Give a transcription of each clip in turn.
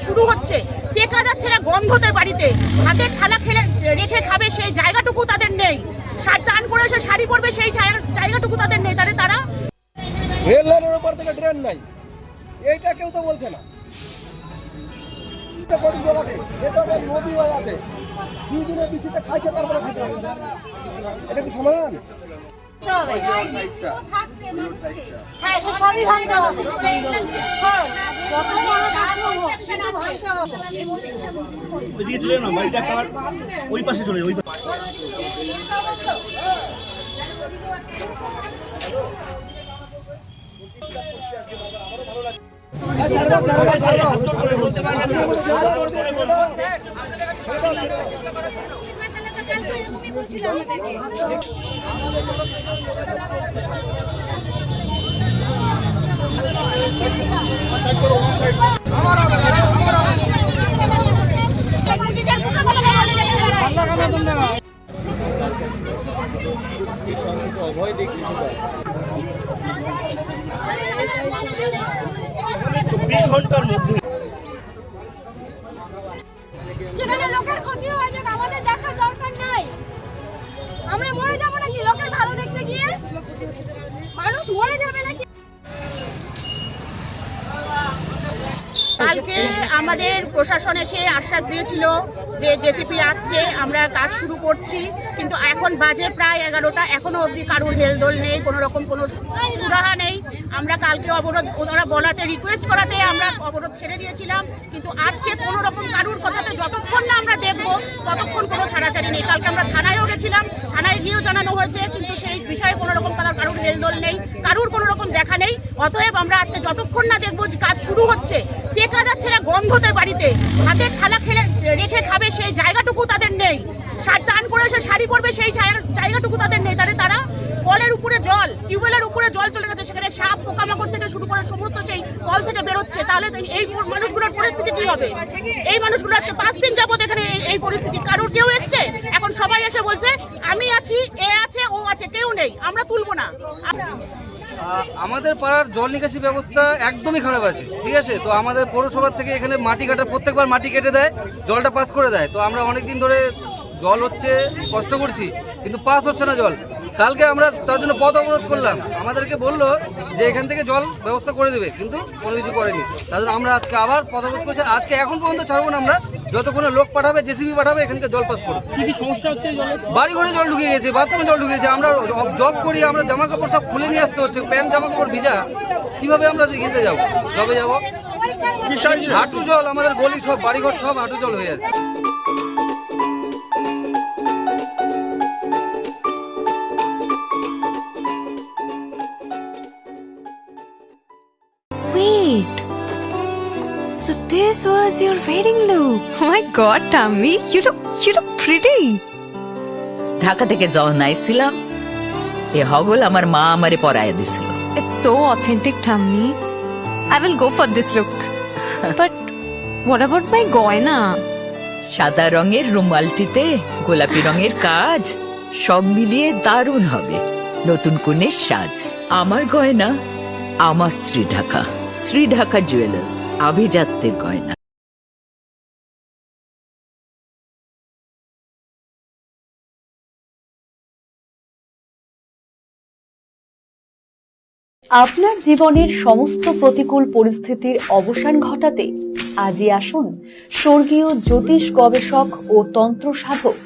শুরু হচ্ছে, টেকা যাচ্ছে না গন্ধতে বাড়িতে, হাতে থালা ফেলে রেখে খাবে সেই জায়গাটুকু তাদের নেই, চান করে এসে শাড়ি পরবে সেই জায়গাটুকু তাদের নেই। তাহলে তারা রেল লাইনের উপর থেকে ড্রেন নাই, এইটা কেউ তো বলছে না। নদী আছে, 2 দিনের বৃষ্টিতে খাইছে, তারপরে খেতে হবে, এটা কি সমাধান? ওইদিকে চলে না, বাড়িটা খাওয়ার ওই পাশে চলে ওই সেখানে লোকের ক্ষতি হয়ে যাক, আমাদের দেখার দরকার নাই। আমরা মরে যাবো নাকি লোকের ভালো দেখতে গিয়ে? মানুষ মরে যাবে নাকি? কালকে আমাদের প্রশাসন এসে আশ্বাস দিয়েছিল যে জেসিপি আসছে, আমরা কাজ শুরু করছি, কিন্তু এখন বাজে প্রায় 11টা, এখনো অবধি কারুর হেলদোল নেই, কোনো রকম কোনো সুরাহা নেই। আমরা কালকে অবরোধ, ওরা বলাতে রিকোয়েস্ট করাতে আমরা অবরোধ ছেড়ে দিয়েছিলাম, কিন্তু আজকে কোনো রকম কারুর কথাতে যতক্ষণ না আমরা দেখবো ততক্ষণ কোনো ছাড়াছাড়ি নেই। কালকে আমরা থানায়ও গেছিলাম, থানায় গিয়েও জানানো হয়েছে, কিন্তু সেই বিষয়ে কোনো রকম কারুর হেলদোল নেই, কারুর কোনো রকম দেখা নেই। অতএব আমরা আজকে যতক্ষণ না দেখবো কাজ শুরু হচ্ছে, টেকা যাচ্ছে না গন্ধতে বাড়িতে, হাতে থালা ফেলে রেখে খাবে সেই জায়গাটুকু তাদের নেই, চান করে এসে শাড়ি পরবে সেই জায়গাটুকু তাদের নেই। তাহলে তারা কলের উপরে জল, টিউবওয়েলের উপরে জল চলে গেছে, সেখানে সাপ পোকামাকড় থেকে শুরু করে সমস্ত সেই কল থেকে বেরোচ্ছে। তাহলে এই মানুষগুলোর পরিস্থিতি কি হবে? এই মানুষগুলো আজকে 5 দিন যাবত এখানে এই পরিস্থিতি। কারোর কেউ এসছে? এখন সবাই এসে বলছে আমি আছি, এ আছে, ও আছে, কেউ নেই, আমরা তুলবো না। আমাদের পাড়ার জল নিকাশি ব্যবস্থা একদমই খারাপ আছে, ঠিক আছে। তো আমাদের পৌরসভা থেকে এখানে মাটি কাটা, প্রত্যেকবার মাটি কেটে দেয়, জলটা পাস করে দেয়। তো আমরা অনেক দিন ধরে জল হচ্ছে, কষ্ট করছি, কিন্তু পাস হচ্ছে না জল। কালকে আমরা তার জন্য পথ অবরোধ করলাম, আমাদেরকে বললো যে এখান থেকে জল ব্যবস্থা করে দেবে, কিন্তু কোনো কিছু করেনি। তার জন্য আমরা আজকে আবার পথ অবরোধ করছি। আজকে এখন পর্যন্ত ছাড়বো না আমরা, যতক্ষণ লোক পাঠাবে, জেসিবি পাঠাবে, এখানকে জল পাস করবে। কি কি সমস্যা হচ্ছে? বাড়ি ঘরে জল ঢুকে গেছে, বাথরুমে জল ঢুকে গেছে, আমরা জব করি, আমরা জামা কাপড় সব খুলে নিয়ে আসতে হচ্ছে, প্যান্ট জামা কাপড় ভিজা, কিভাবে আমরা কিনতে যাবো, জবে যাবো? হাঁটু জল, আমাদের গলি সব বাড়িঘর সব হাঁটু জল হয়ে যাচ্ছে। Wait. So this was your wedding look. Oh my god, Tammy, you look pretty. Dhaka থেকে যখন আইছিলাম, এ হগল আমার মা আমারে পরায় দিছিল। It's so authentic, Tammy. I will go for this look. But what about my goina? সাদা রঙের রুমালটিতে গোলাপি রঙের কাজ, সব মিলিয়ে দারুণ হবে নতুন কনের সাজ। আমার গয়না, আমার শ্রীঢাকা, শ্রীঢাকা জুয়েলার্স, আভিজাত্যের গয়না। আপনার জীবনের সমস্ত প্রতিকূল পরিস্থিতির অবসান ঘটাতে আজই আসুন স্বর্গীয় জ্যোতিষ গবেষক ও তন্ত্র সাধক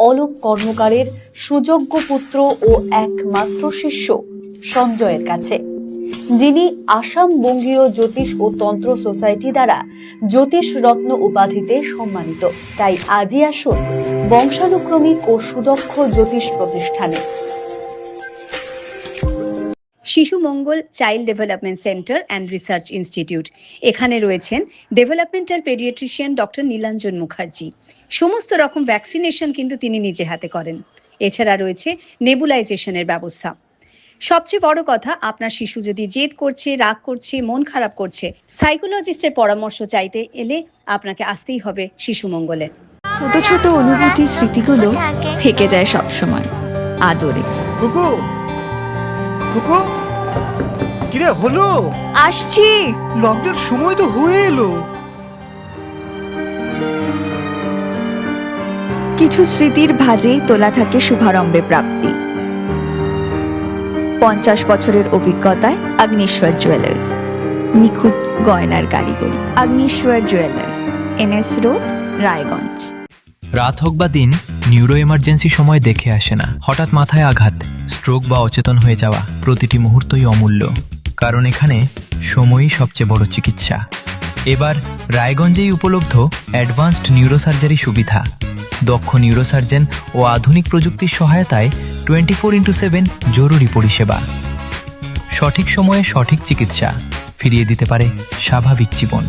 অলোক কর্মকারের সুযোগ্য পুত্র ও একমাত্র শিষ্য সঞ্জয়ের কাছে, যিনি আসাম বঙ্গীয় জ্যোতিষ ও তন্ত্র সোসাইটি দ্বারা জ্যোতিষ রত্ন উপাধিতে সম্মানিত। তাই আজই আসুন বংশানুক্রমিক ও সুদক্ষ জ্যোতিষ প্রতিষ্ঠানে। Shishu Mangal child development centre and research institute, এখানে রয়েছেন developmental paediatrician doctor Nilanjan Mukherjee. সমস্ত রকম ভ্যাকসিনেশন কিন্তু তিনি নিজে হাতে করেন। এছাড়া রয়েছে নেবুলাইজেশনের ব্যবস্থা। সবচেয়ে বড় কথা, আপনার শিশু যদি জেদ করছে, রাগ করছে, মন খারাপ করছে, সাইকোলজিস্টের পরামর্শ চাইতে এলে আপনাকে আসতেই হবে শিশু মঙ্গলে। ছোট ছোট অনুভূতি, স্মৃতিগুলো থেকে যায় সব সময় আদরে। কুকু কুকু, কিরে হলো? আসছি। লকডাউন সময় তো হয়ে এলো, কিছু স্মৃতির ভাজেই তোলা থাকে শুভারম্ভে প্রাপ্তি। 50 বছরের অভিজ্ঞতায় অগ্নিশ্বর জুয়েলার্স, নিখুঁত গয়নার কারিগরি। Agnishwar jewellers, NS road, Raiganj. রাত হোক বা দিন, নিউরো এমার্জেন্সি সময় দেখে আসে না। হঠাৎ মাথায় আঘাত, স্ট্রোক বা অচেতন হয়ে যাওয়া, প্রতিটি মুহূর্তই অমূল্য, কারণ এখানে সময়ই সবচেয়ে বড় চিকিৎসা। এবার রায়গঞ্জেই উপলব্ধ অ্যাডভান্সড নিউরোসার্জারি সুবিধা। দক্ষ নিউরোসার্জন ও আধুনিক প্রযুক্তির সহায়তায় 24x7 জরুরি পরিষেবা। সঠিক সময়ে সঠিক চিকিৎসা ফিরিয়ে দিতে পারে স্বাভাবিক জীবন।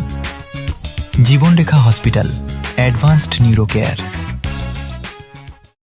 জীবনরেখা হসপিটাল, অ্যাডভান্সড নিউরো কেয়ার।